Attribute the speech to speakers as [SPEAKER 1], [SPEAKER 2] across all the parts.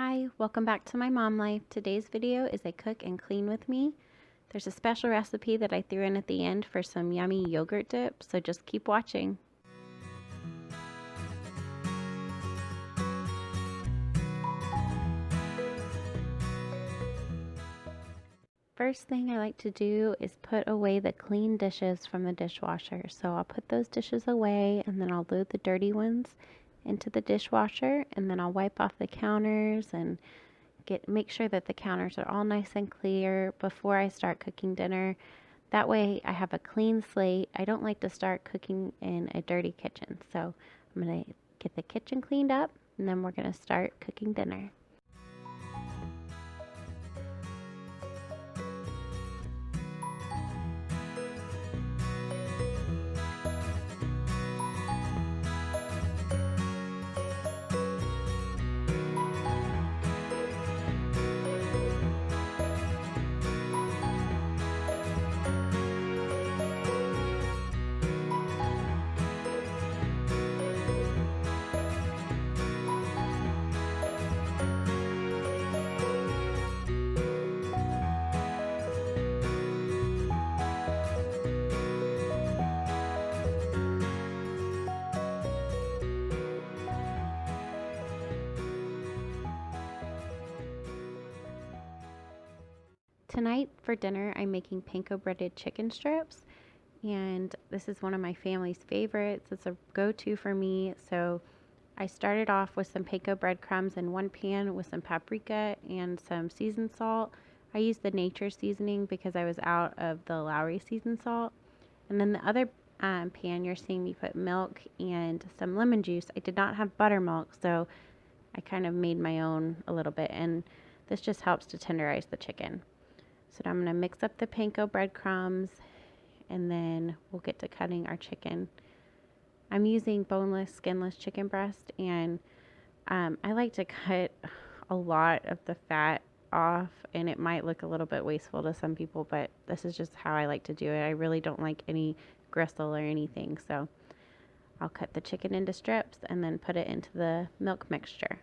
[SPEAKER 1] Hi, welcome back to my mom life. Today's video is a cook and clean with me. There's a special recipe that I threw in at the end for some yummy yogurt dip, so just keep watching. First thing I like to do is put away the clean dishes from the dishwasher. So I'll put those dishes away and then I'll load the dirty ones into the dishwasher, and then I'll wipe off the counters and make sure that the counters are all nice and clear before I start cooking dinner. That way I have a clean slate. I don't like to start cooking in a dirty kitchen. So I'm going to get the kitchen cleaned up and then we're going to start cooking dinner. Tonight for dinner, I'm making panko breaded chicken strips, and this is one of my family's favorites. It's a go-to for me. So I started off with some panko breadcrumbs in one pan with some paprika and some seasoned salt. I used the nature seasoning because I was out of the Lowry seasoned salt. And then the other pan, you're seeing me put milk and some lemon juice. I did not have buttermilk, so I kind of made my own a little bit, and this just helps to tenderize the chicken. So now I'm going to mix up the panko breadcrumbs, and then we'll get to cutting our chicken. I'm using boneless, skinless chicken breast, and I like to cut a lot of the fat off, and it might look a little bit wasteful to some people, but this is just how I like to do it. I really don't like any gristle or anything, so I'll cut the chicken into strips and then put it into the milk mixture.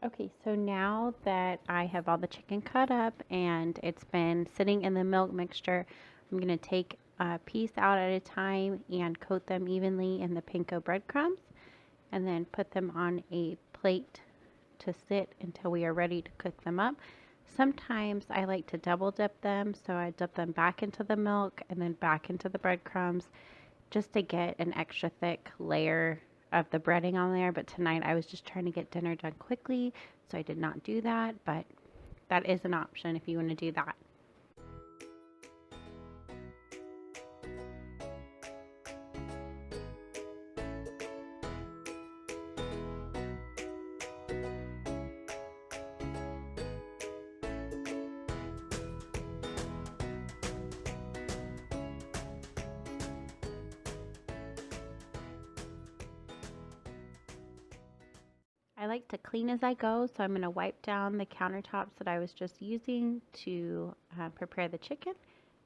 [SPEAKER 1] Okay, so now that I have all the chicken cut up and it's been sitting in the milk mixture, I'm going to take a piece out at a time and coat them evenly in the panko breadcrumbs, and then put them on a plate to sit until we are ready to cook them up. Sometimes I like to double dip them, so I dip them back into the milk and then back into the breadcrumbs just to get an extra thick layer of the breading on there. But tonight I was just trying to get dinner done quickly, so I did not do that, but that is an option if you want to do that. I like to clean as I go, so I'm going to wipe down the countertops that I was just using to prepare the chicken,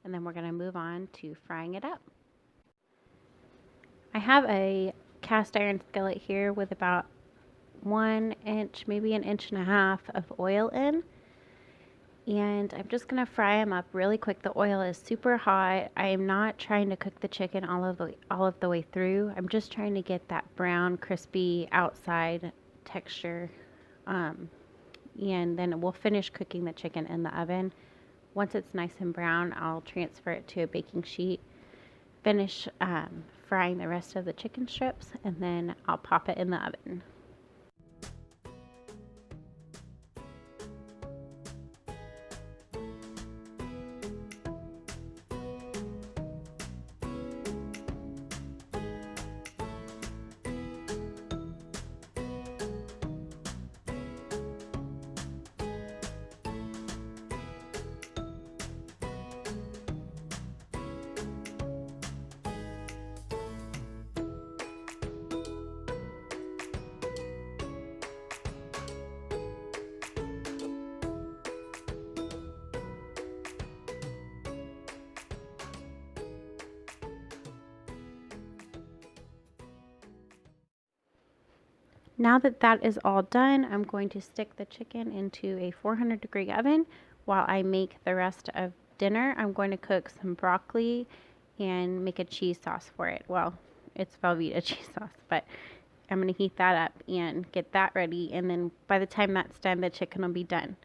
[SPEAKER 1] and then we're going to move on to frying it up. I have a cast iron skillet here with about 1 inch, maybe an inch and a half of oil in. And I'm just going to fry them up really quick. The oil is super hot. I am not trying to cook the chicken all of the way through. I'm just trying to get that brown, crispy outside texture. And then we'll finish cooking the chicken in the oven. Once it's nice and brown, I'll transfer it to a baking sheet, finish frying the rest of the chicken strips, and then I'll pop it in the oven. Now that that is all done, I'm going to stick the chicken into a 400-degree oven while I make the rest of dinner. I'm going to cook some broccoli and make a cheese sauce for it. Well, it's Velveeta cheese sauce, but I'm going to heat that up and get that ready. And then by the time that's done, the chicken will be done.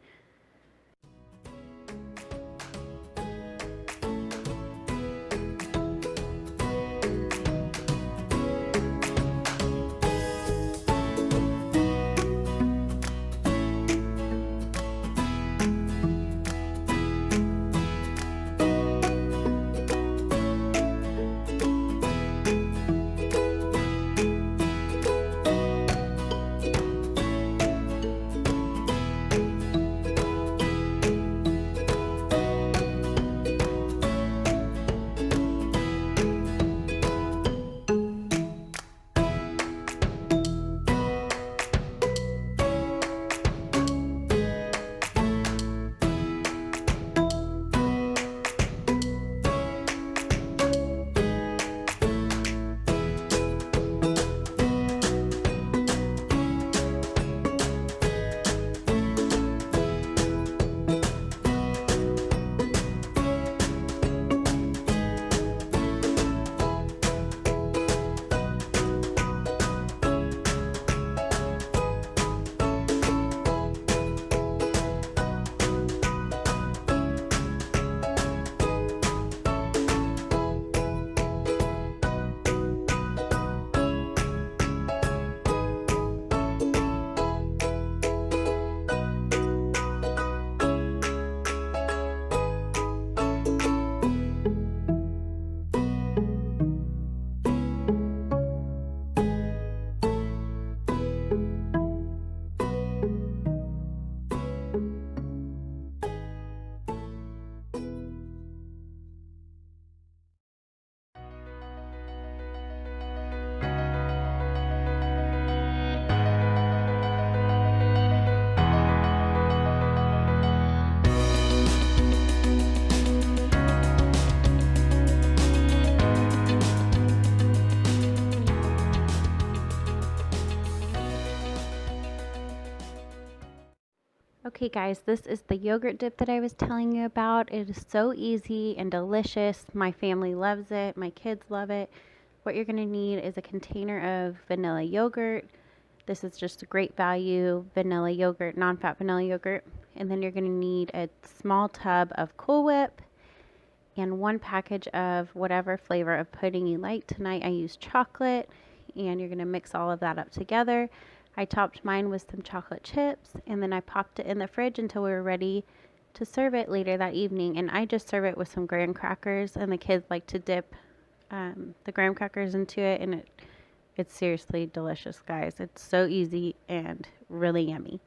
[SPEAKER 1] Okay guys, this is the yogurt dip that I was telling you about. It is so easy and delicious. My family loves it. My kids love it. What you're going to need is a container of vanilla yogurt. This is just a great value vanilla yogurt, non-fat vanilla yogurt. And then you're going to need a small tub of Cool Whip and 1 package of whatever flavor of pudding you like. Tonight I used chocolate, and you're going to mix all of that up together. I topped mine with some chocolate chips, and then I popped it in the fridge until we were ready to serve it later that evening. And I just serve it with some graham crackers, and the kids like to dip the graham crackers into it, and it's seriously delicious, guys. It's so easy and really yummy.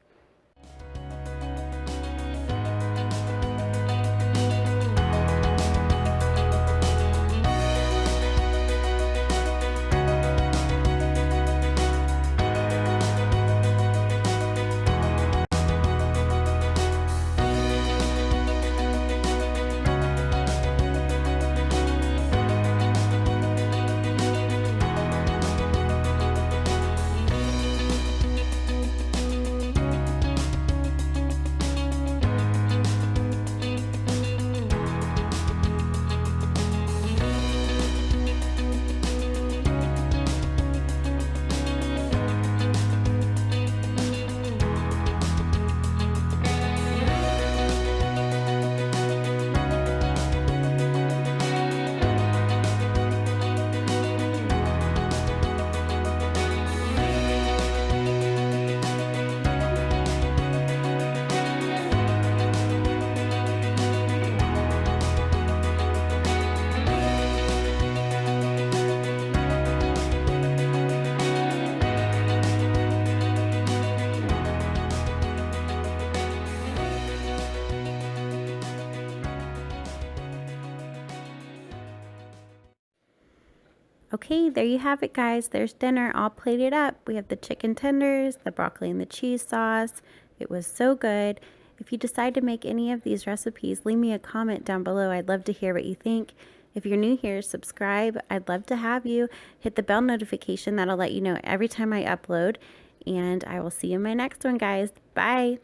[SPEAKER 1] Okay, there you have it, guys. There's dinner all plated up. We have the chicken tenders, the broccoli and the cheese sauce. It was so good. If you decide to make any of these recipes, leave me a comment down below. I'd love to hear what you think. If you're new here, subscribe. I'd love to have you. Hit the bell notification. That'll let you know every time I upload. And I will see you in my next one, guys. Bye.